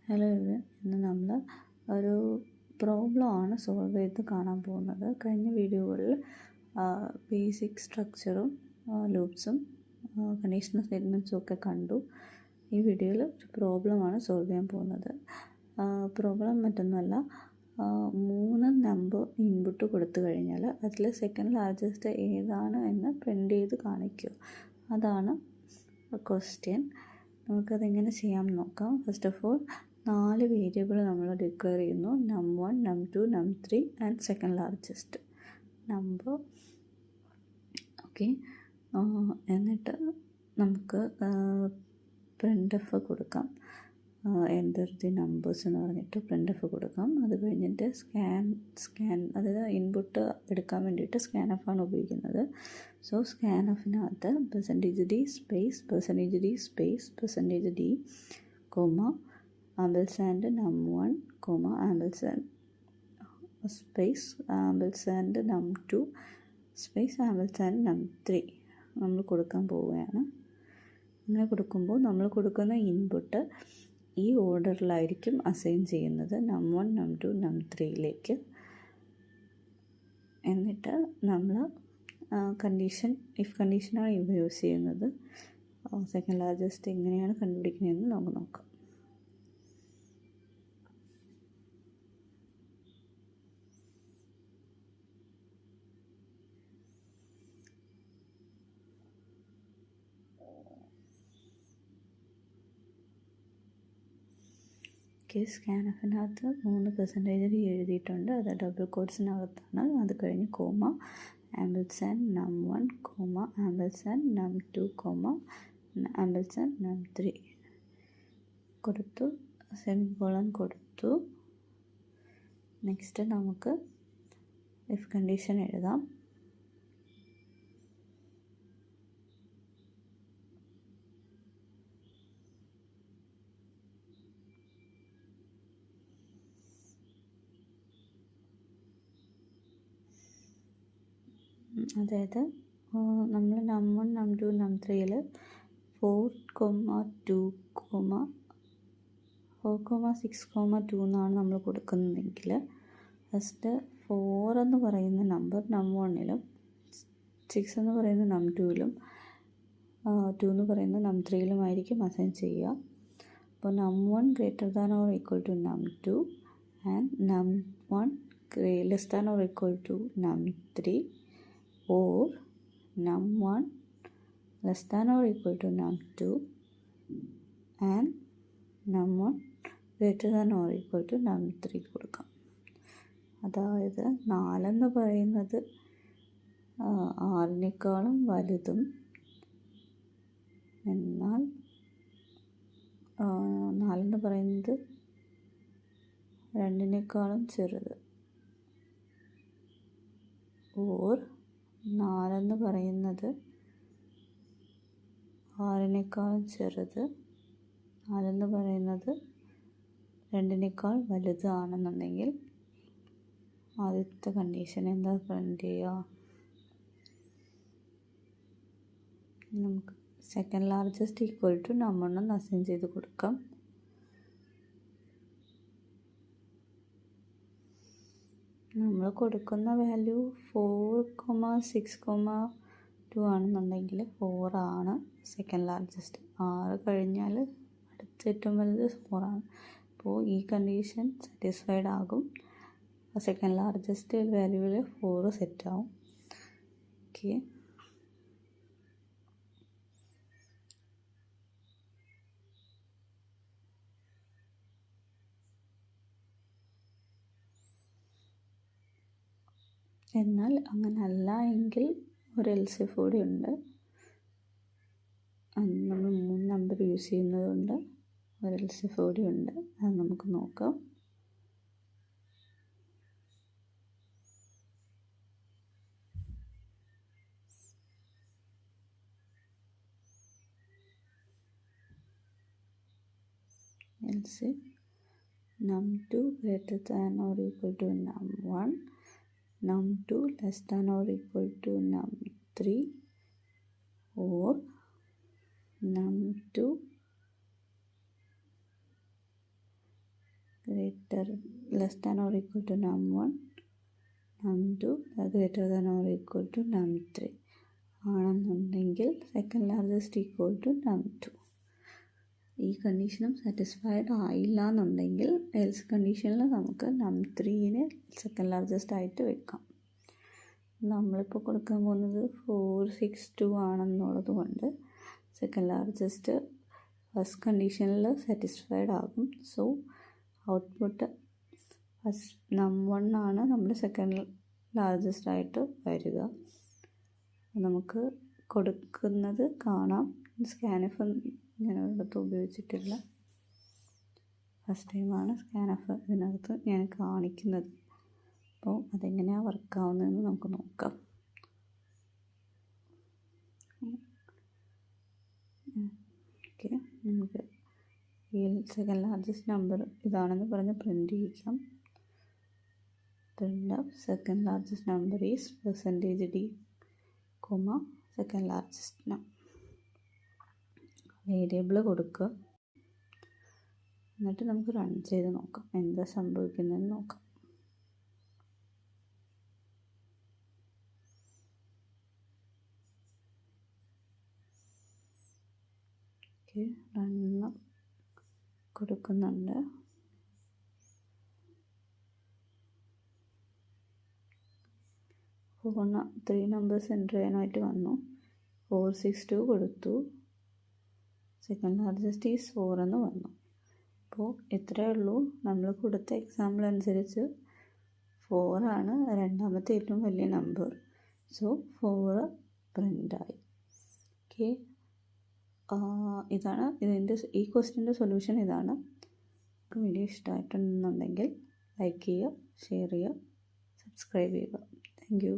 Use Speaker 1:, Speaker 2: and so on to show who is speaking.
Speaker 1: Hello everyone, ഇന്ന് നമ്മൾ ഒരു പ്രോബ്ലമാണ് സോൾവ് ചെയ്ത് കാണാൻ പോകുന്നത്. കഴിഞ്ഞ വീഡിയോകളിൽ ബേസിക് സ്ട്രക്ചറും ലൂപ്സും കണ്ടീഷണൽ സ്റ്റേറ്റ്മെൻറ്റ്സും ഒക്കെ കണ്ടു. ഈ വീഡിയോയിൽ ഒരു പ്രോബ്ലമാണ് സോൾവ് ചെയ്യാൻ പോകുന്നത്. പ്രോബ്ലം മറ്റൊന്നുമല്ല, 3 നമ്പർ ഇൻപുട്ട് കൊടുത്തു കഴിഞ്ഞാൽ അതിൽ സെക്കൻഡ് ലാർജസ്റ്റ് ഏതാണ് എന്ന് പ്രിൻ്റ് ചെയ്ത് കാണിക്കുക. അതാണ് ക്വസ്റ്റ്യൻ. നമുക്കതെങ്ങനെ ചെയ്യാമെന്ന് നോക്കാം. ഫസ്റ്റ് ഓഫ് ഓൾ 4 വേരിയബിൾ നമ്മൾ ഡിക്ലെയർ ചെയ്യുന്നു. num1, num2, num3 and second largest number. Okay, എന്നിട്ട് നമുക്ക് printf കൊടുക്കാം. എൻ്റർ ദി നമ്പേഴ്സ് എന്ന് പറഞ്ഞിട്ട് printf കൊടുക്കാം. അത് കഴിഞ്ഞിട്ട് സ്കാൻ അതായത് ഇൻപുട്ട് എടുക്കാൻ വേണ്ടിയിട്ട് scanf ആണ് ഉപയോഗിക്കുന്നത്. സോ സ്കാനഫിനകത്ത് %d space %d space %d comma ampersand num1 comma ampersand space ampersand num2 space ampersand num3 നമ്മൾ കൊടുക്കാൻ പോവുകയാണ്. അങ്ങനെ കൊടുക്കുമ്പോൾ നമ്മൾ കൊടുക്കുന്ന ഇൻപുട്ട് ഈ ഓർഡറിലായിരിക്കും അസൈൻ ചെയ്യുന്നത്, num1, num2, num3യിലേക്ക്. എന്നിട്ട് നമ്മൾ കണ്ടീഷൻ ഇഫ് കണ്ടീഷനാണ് ഇവ യൂസ് ചെയ്യുന്നത്. സെക്കൻഡ് ലാർജസ്റ്റ് എങ്ങനെയാണ് കണ്ടുപിടിക്കുന്നതെന്ന് നമുക്ക് നോക്കാം. സ്കാനഫിനകത്ത് 3% എഴുതിയിട്ടുണ്ട്. അത് ഡബിൾ കോട്ട്സിനകത്താണ്. അത് കഴിഞ്ഞ് comma ampersand num1 comma ampersand num2 comma ampersand num3 കൊടുത്തു, സെമിക്കോളൻ കൊടുത്തു. നെക്സ്റ്റ് നമുക്ക് ഇഫ് കണ്ടീഷൻ എഴുതാം. അതായത് നമ്മൾ num1, num2, num3യിൽ 4,2, 4,6,2 എന്നാണ് നമ്മൾ കൊടുക്കുന്നതെങ്കിൽ ഫസ്റ്റ് 4 എന്ന് പറയുന്ന നമ്പർ num1ലും 6 എന്ന് പറയുന്ന num2ലും 2 എന്ന് പറയുന്ന num3ലും ആയിരിക്കും അസൈൻ ചെയ്യുക. അപ്പോൾ num1 greater than or equal to num2 and num1 less than or equal to num3 or num1 less than or equal to num2 and num1 greater than or equal to num3 കൊടുക്കാം. അതായത് 4 എന്ന് പറയുന്നത് 6-നേക്കാളും വലുതും എന്നാൽ 4 എന്ന് പറയുന്നത് 2-നേക്കാളും ചെറുത്, or 4 എന്ന് പറയുന്നത് 6-നേക്കാളും ചെറുത്, 4 എന്ന് പറയുന്നത് 2-നേക്കാൾ വലുതാണെന്നുണ്ടെങ്കിൽ ആദ്യത്തെ കണ്ടീഷൻ എന്താ പ്രിൻ്റ് ചെയ്യുക? നമുക്ക് second largest equal to num1 എന്ന് അസൈൻ ചെയ്ത് കൊടുക്കാം. നമ്മൾ കൊടുക്കുന്ന വാല്യൂ 4,6,2 ആണെന്നുണ്ടെങ്കിൽ 4 ആണ് സെക്കൻഡ് ലാർജസ്റ്റ്. 6 കഴിഞ്ഞാൽ അടുത്ത ഏറ്റവും വലുത് 4 ആണ്. അപ്പോൾ ഈ കണ്ടീഷൻ സാറ്റിസ്ഫൈഡ് ആകും. സെക്കൻഡ് ലാർജസ്റ്റ് വാല്യൂവിൽ 4 സെറ്റ് ആവും. ഓക്കെ, എന്നാൽ അങ്ങനെ അല്ല എങ്കിൽ ഒരു എൽസിഫ് കൂടി ഉണ്ട്. നമ്മൾ 3 നമ്പർ യൂസ് ചെയ്യുന്നതുകൊണ്ട് ഒരു എൽസിഫ് കൂടി ഉണ്ട്. അത് നമുക്ക് നോക്കാം. എൽസിഫ് num2 greater than or equal to num1, num2 less than or equal to num3 or num2 less than or equal to num1, num2 greater than or equal to num3 ആണെന്നുണ്ടെങ്കിൽ second largest equal to num2. ഈ കണ്ടീഷനും satisfied ആയില്ല എന്നുണ്ടെങ്കിൽ else കണ്ടീഷനിൽ നമുക്ക് num3നെ second largest ആയിട്ട് വെക്കാം. നമ്മളിപ്പോൾ കൊടുക്കാൻ പോകുന്നത് 462 ആണെന്നുള്ളത് കൊണ്ട് സെക്കൻഡ് ലാർജസ്റ്റ് ഫസ്റ്റ് കണ്ടീഷനിൽ സാറ്റിസ്ഫൈഡ് ആകും. സോ ഔട്ട്പുട്ട് num1 ആണ് നമ്മുടെ സെക്കൻഡ് ലാർജസ്റ്റ് ആയിട്ട് വരിക. നമുക്ക് കൊടുക്കുന്നത് കാണാം. സ്കാൻഎഫ് ഞാനടുത്ത് ഉപയോഗിച്ചിട്ടില്ല, ഫസ്റ്റ് ടൈമാണ് സ്കാൻഎഫ് ഇതിനകത്ത് ഞാൻ കാണിക്കുന്നത്. അപ്പോൾ അതെങ്ങനെയാണ് വർക്കാവുന്നതെന്ന് നമുക്ക് നോക്കാം. ഓക്കെ, നമുക്ക് ഈ സെക്കൻഡ് ലാർജസ്റ്റ് നമ്പർ ഇതാണെന്ന് പറഞ്ഞ് പ്രിൻ്റ് ചെയ്യിക്കാം. Print of second largest number is %d, second largest number. Variable കൊടുക്കുക. എന്നിട്ട് നമുക്ക് റൺ ചെയ്ത് നോക്കാം എന്താ സംഭവിക്കുന്നതെന്ന് നോക്കാം. ഓക്കെ, റണ്ണ് കൊടുക്കുന്നുണ്ട്. ഫോണ് 3 നമ്പേഴ്സ് എൻ്റർ ചെയ്യാനായിട്ട് വന്നു. 462 കൊടുത്തു. സെക്കൻഡ് ലാർജസ്റ്റ് ഈസ് 4 എന്ന് വന്നു. അപ്പോൾ ഇത്രയേ ഉള്ളൂ. നമ്മൾ കൊടുത്ത എക്സാമ്പിൾ അനുസരിച്ച് 4 ആണ് രണ്ടാമത്തെ ഏറ്റവും വലിയ നമ്പർ. സോ 4 പ്രിൻ്റായി. ഓക്കെ, ഇതാണ് ഈ ക്വസ്റ്റ്യൻ്റെ സൊല്യൂഷൻ ഇതാണ്. വീഡിയോ ഇഷ്ടമായിട്ടുണ്ടെന്നുണ്ടെങ്കിൽ ലൈക്ക് ചെയ്യുക, ഷെയർ ചെയ്യുക, സബ്സ്ക്രൈബ് ചെയ്യുക. Thank you.